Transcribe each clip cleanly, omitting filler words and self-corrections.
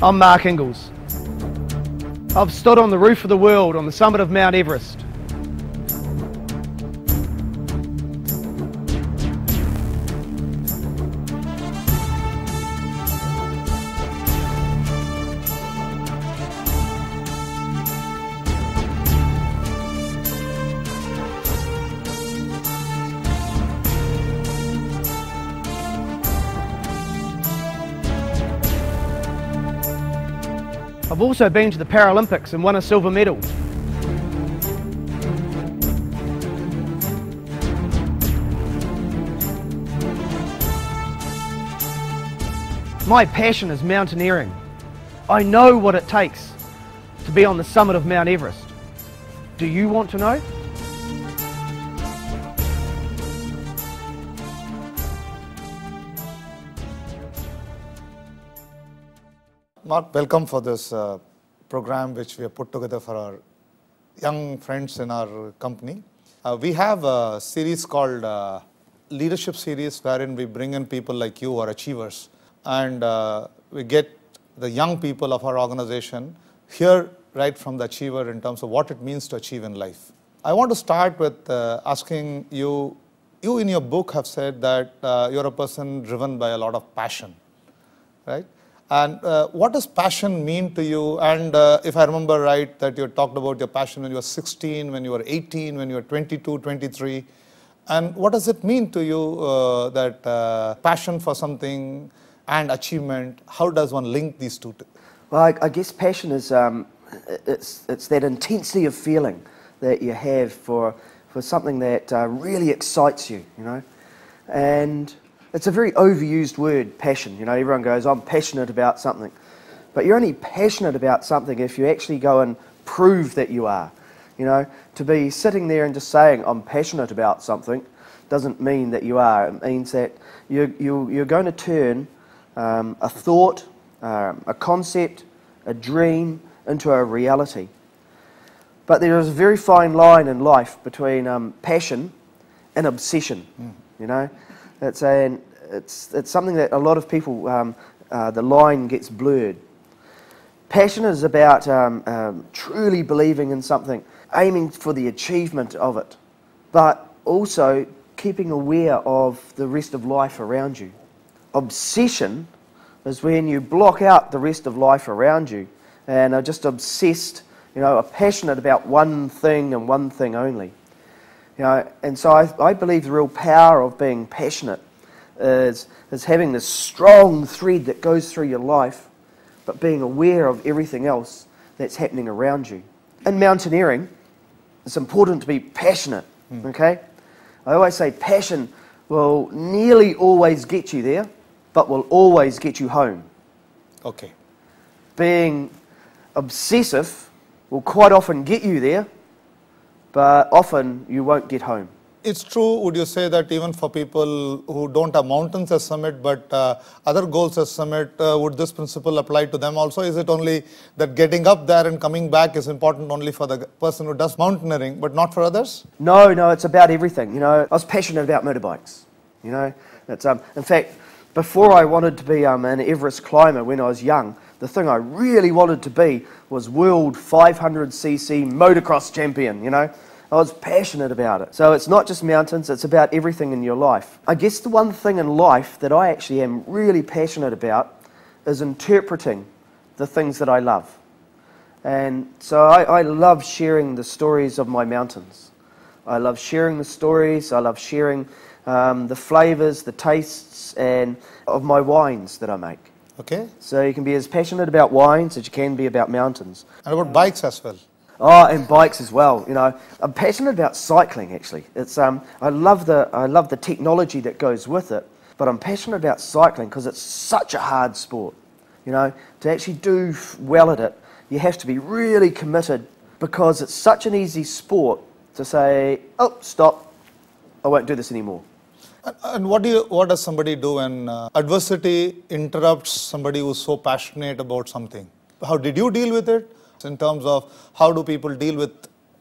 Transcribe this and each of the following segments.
I'm Mark Inglis. I've stood on the roof of the world on the summit of Mount Everest. I've also been to the Paralympics and won a silver medal. My passion is mountaineering. I know what it takes to be on the summit of Mount Everest. Do you want to know? Mark, welcome for this program which we have put together for our young friends in our company. We have a series called Leadership Series, wherein we bring in people like you who are achievers, and we get the young people of our organization hear right from the achiever in terms of what it means to achieve in life. I want to start with asking you, in your book have said that you're a person driven by a lot of passion, right? And what does passion mean to you? And if I remember right, that you talked about your passion when you were 16, when you were 18, when you were 22, 23. And what does it mean to you that passion for something and achievement, how does one link these two? Well, I guess passion is, it's that intensity of feeling that you have for something that really excites you, you know. And it's a very overused word, passion. You know, everyone goes, I'm passionate about something. But you're only passionate about something if you actually go and prove that you are. You know, to be sitting there and just saying, I'm passionate about something, doesn't mean that you are. It means that you're going to turn a thought, a concept, a dream into a reality. But there is a very fine line in life between passion and obsession, you know. It's something that a lot of people, the line gets blurred. Passion is about truly believing in something, aiming for the achievement of it, but also keeping aware of the rest of life around you. Obsession is when you block out the rest of life around you and are just obsessed, you know, are passionate about one thing and one thing only. You know, and so I believe the real power of being passionate is having this strong thread that goes through your life, but being aware of everything else that's happening around you. In mountaineering, it's important to be passionate, okay? I always say passion will nearly always get you there, but will always get you home. Okay. Being obsessive will quite often get you there, but often you won't get home. It's true, would you say that even for people who don't have mountains as summit, but other goals as summit, would this principle apply to them also? Is it only that getting up there and coming back is important only for the person who does mountaineering, but not for others? No, it's about everything. You know, I was passionate about motorbikes. You know, it's in fact, before I wanted to be an Everest climber when I was young, the thing I really wanted to be was world 500cc motocross champion, you know. I was passionate about it. So it's not just mountains, it's about everything in your life. I guess the one thing in life that I actually am really passionate about is interpreting the things that I love. And so I love sharing the stories of my mountains. I love sharing the stories, I love sharing the flavours, the tastes, and of my wines that I make. Okay. So you can be as passionate about wines as you can be about mountains. And about bikes as well. Oh, and bikes as well. You know, I'm passionate about cycling. Actually, it's I love the technology that goes with it. But I'm passionate about cycling because it's such a hard sport. You know, to actually do well at it, you have to be really committed because it's such an easy sport to say, oh, stop, I won't do this anymore. And what does somebody do when adversity interrupts somebody who's so passionate about something? How did you deal with it? In terms of how do people deal with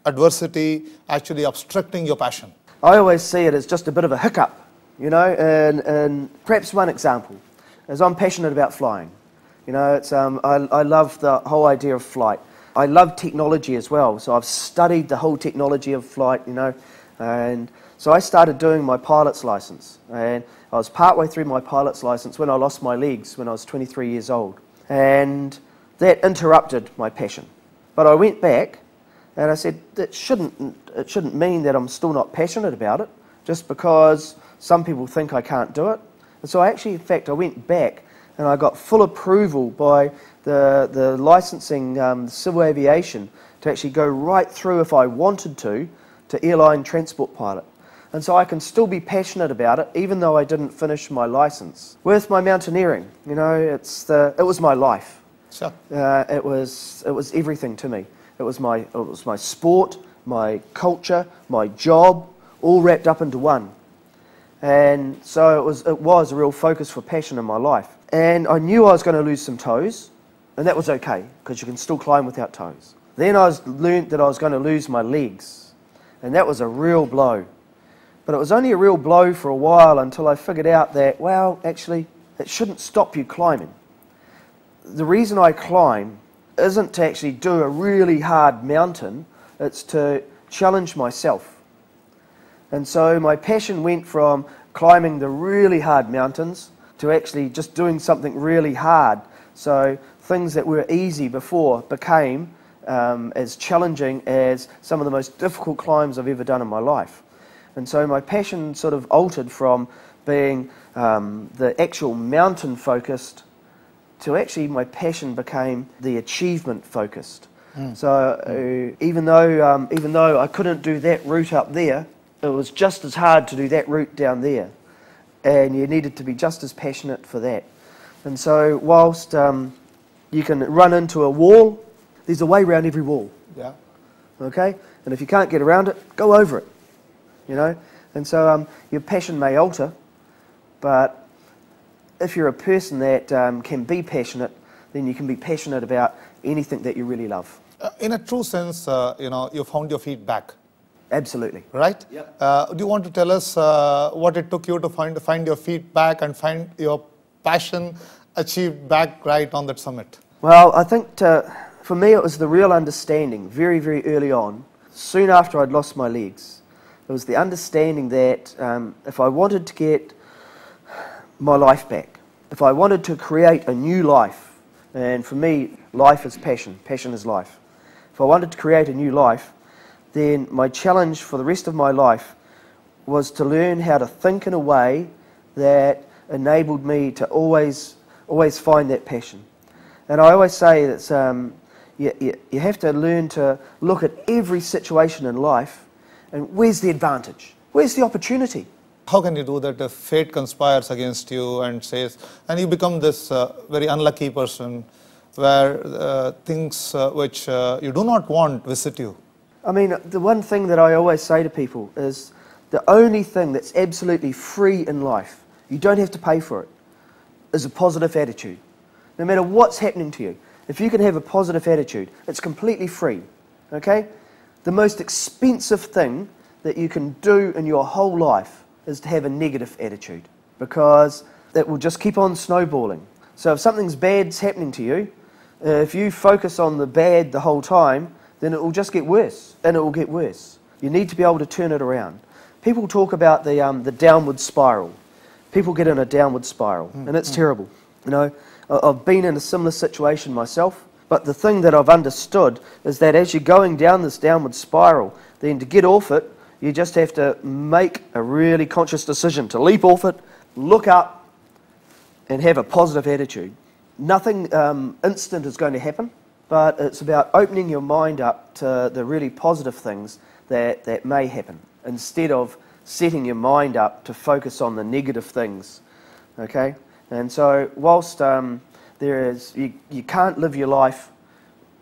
adversity actually obstructing your passion? I always see it as just a bit of a hiccup, you know, and perhaps one example is I'm passionate about flying. You know, I love the whole idea of flight. I love technology as well, so I've studied the whole technology of flight, you know, and so I started doing my pilot's license, and I was partway through my pilot's license when I lost my legs when I was 23 years old, and that interrupted my passion. But I went back and I said, it shouldn't mean that I'm still not passionate about it, just because some people think I can't do it. And so in fact, I went back and I got full approval by the licensing, civil aviation, to actually go right through, if I wanted to airline transport pilot. And so I can still be passionate about it, even though I didn't finish my license. With my mountaineering, you know, it was my life. Sure. It was everything to me. It was my sport, my culture, my job, all wrapped up into one. And so it was a real focus for passion in my life. And I knew I was going to lose some toes, and that was okay, because you can still climb without toes. Then I learned that I was going to lose my legs, and that was a real blow. But it was only a real blow for a while until I figured out that, well, actually, it shouldn't stop you climbing. The reason I climb isn't to actually do a really hard mountain, it's to challenge myself. And so my passion went from climbing the really hard mountains to actually just doing something really hard. So things that were easy before became as challenging as some of the most difficult climbs I've ever done in my life. And so my passion sort of altered from being the actual mountain focused to actually my passion became the achievement focused. So even though I couldn't do that route up there, it was just as hard to do that route down there, and you needed to be just as passionate for that. And so whilst you can run into a wall, there's a way around every wall. Yeah. Okay, and if you can't get around it, go over it. You know, and so your passion may alter, but if you're a person that can be passionate, then you can be passionate about anything that you really love. In a true sense, you know, you found your feet back. Absolutely. Right? Yep. Do you want to tell us what it took you to find your feet back and find your passion achieved back right on that summit? Well, I think for me it was the real understanding very, very early on, soon after I'd lost my legs. It was the understanding that if I wanted to get my life back, if I wanted to create a new life, and for me, life is passion, passion is life. If I wanted to create a new life, then my challenge for the rest of my life was to learn how to think in a way that enabled me to always find that passion. And I always say that you have to learn to look at every situation in life and where's the advantage? Where's the opportunity? How can you do that if fate conspires against you and you become this very unlucky person where things which you do not want visit you? I mean, the one thing that I always say to people is the only thing that's absolutely free in life, you don't have to pay for it, is a positive attitude. No matter what's happening to you, if you can have a positive attitude, it's completely free, okay? The most expensive thing that you can do in your whole life is to have a negative attitude, because it will just keep on snowballing. So if something's bad's happening to you, if you focus on the bad the whole time, then it will just get worse, and it will get worse. You need to be able to turn it around. People talk about the downward spiral. People get in a downward spiral, and it's terrible. You know, I've been in a similar situation myself, but the thing that I've understood is that as you're going down this downward spiral, then to get off it, you just have to make a really conscious decision to leap off it, look up, and have a positive attitude. Nothing instant is going to happen, but it's about opening your mind up to the really positive things that may happen, instead of setting your mind up to focus on the negative things, okay? And so whilst you can't live your life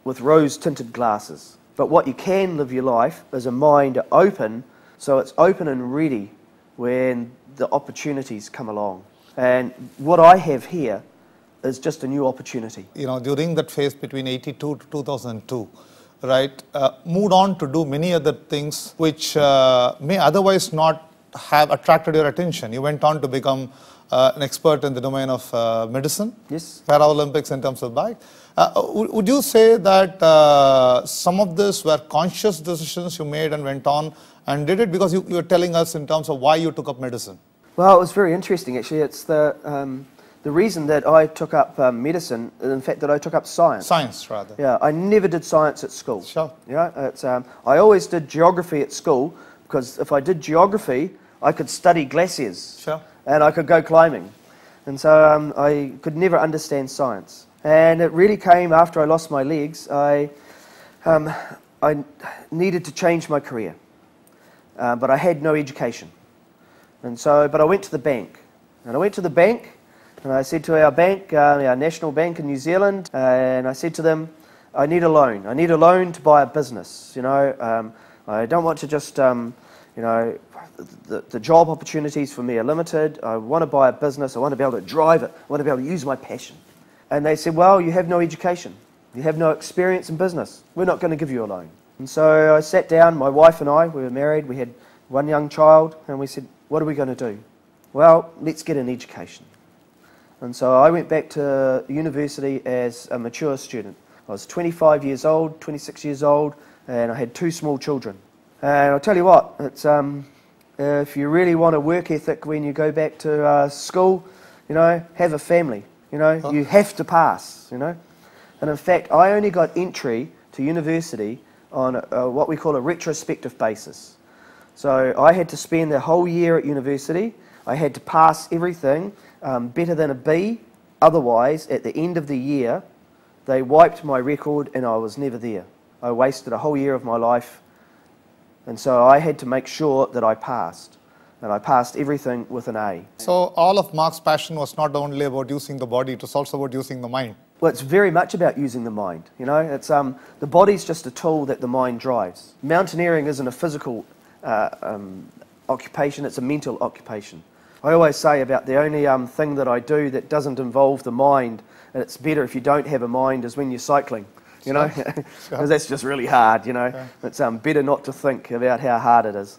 with rose-tinted glasses, but what you can live your life is a mind open, so it's open and ready when the opportunities come along. And what I have here is just a new opportunity. You know, during that phase between 82 to 2002, right, moved on to do many other things which may otherwise not have attracted your attention. You went on to become an expert in the domain of medicine, Yes. Paralympics in terms of bike. Would you say that some of this were conscious decisions you made and went on and did it because you were telling us in terms of why you took up medicine? Well, it was very interesting actually. It's the reason that I took up medicine, in fact, that I took up science. Science, rather. Yeah, I never did science at school. Sure. You know, it's, I always did geography at school because if I did geography, I could study glaciers. Sure. And I could go climbing. And so I could never understand science. And it really came after I lost my legs. I needed to change my career, but I had no education. And so, but I went to the bank. And I went to the bank, and I said to our bank, our national bank in New Zealand, and I said to them, I need a loan. I need a loan to buy a business. You know, I don't want to just, you know, the job opportunities for me are limited. I want to buy a business. I want to be able to drive it. I want to be able to use my passion. And they said, well, you have no education. You have no experience in business. We're not going to give you a loan. And so I sat down, my wife and I, we were married, we had one young child, and we said, what are we going to do? Well, let's get an education. And so I went back to university as a mature student. I was 25 years old, 26 years old, and I had 2 small children. And I'll tell you what, it's, if you really want a work ethic when you go back to school, you know, have a family. You know, you have to pass, you know. And in fact, I only got entry to university on what we call a retrospective basis. So I had to spend the whole year at university. I had to pass everything better than a B. Otherwise, at the end of the year, they wiped my record and I was never there. I wasted a whole year of my life. And so I had to make sure that I passed. And I passed everything with an A. So all of Mark's passion was not only about using the body, it was also about using the mind. Well, it's very much about using the mind. You know, it's the body's just a tool that the mind drives. Mountaineering isn't a physical occupation; it's a mental occupation. I always say about the only thing that I do that doesn't involve the mind, and it's better if you don't have a mind, is when you're cycling. You know, because that's just really hard. You know, it's better not to think about how hard it is.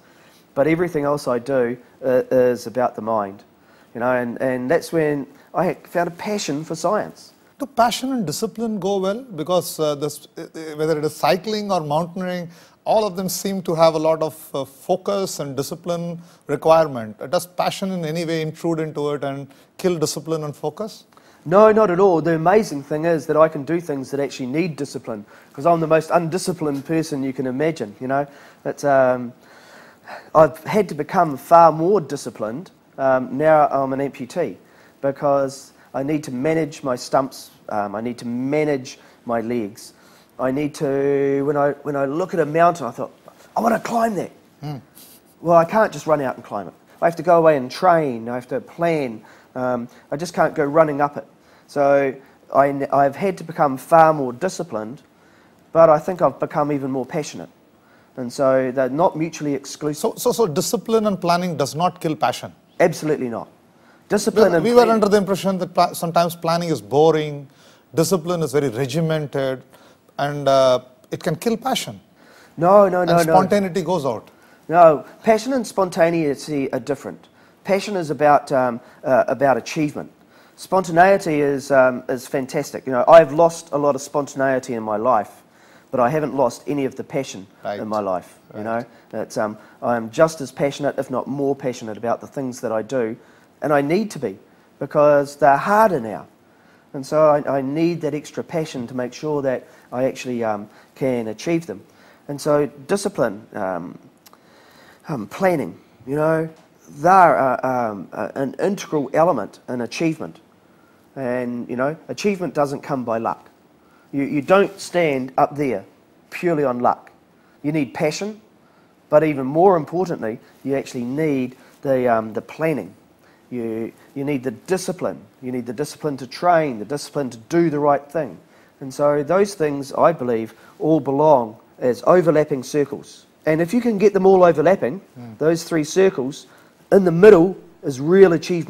But everything else I do is about the mind, you know, and that's when I found a passion for science. Do passion and discipline go well? Because whether it is cycling or mountaineering, all of them seem to have a lot of focus and discipline requirement. Does passion in any way intrude into it and kill discipline and focus? No, not at all. The amazing thing is that I can do things that actually need discipline, because I'm the most undisciplined person you can imagine, you know. It's, I've had to become far more disciplined. Now I'm an amputee because I need to manage my stumps. I need to manage my legs. I need to, when I look at a mountain, I thought, I want to climb that. Well, I can't just run out and climb it. I have to go away and train. I have to plan. I just can't go running up it. So I've had to become far more disciplined, but I think I've become even more passionate. And so they're not mutually exclusive. So discipline and planning does not kill passion? Absolutely not. Discipline and we were under the impression that sometimes planning is boring, discipline is very regimented, and it can kill passion. No. And spontaneity goes out. No, passion and spontaneity are different. Passion is about achievement. Spontaneity is fantastic. You know, I've lost a lot of spontaneity in my life, but I haven't lost any of the passion in my life. You know, it's, I'm just as passionate, if not more passionate, about the things that I do, and I need to be, because they're harder now. And so I need that extra passion to make sure that I actually can achieve them. And so discipline, planning, you know, they're an integral element in achievement. And, you know, achievement doesn't come by luck. You don't stand up there purely on luck. You need passion, but even more importantly, you actually need the planning. You need the discipline. You need the discipline to train, the discipline to do the right thing. And so those things, I believe, all belong as overlapping circles. And if you can get them all overlapping, those 3 circles, in the middle is real achievement.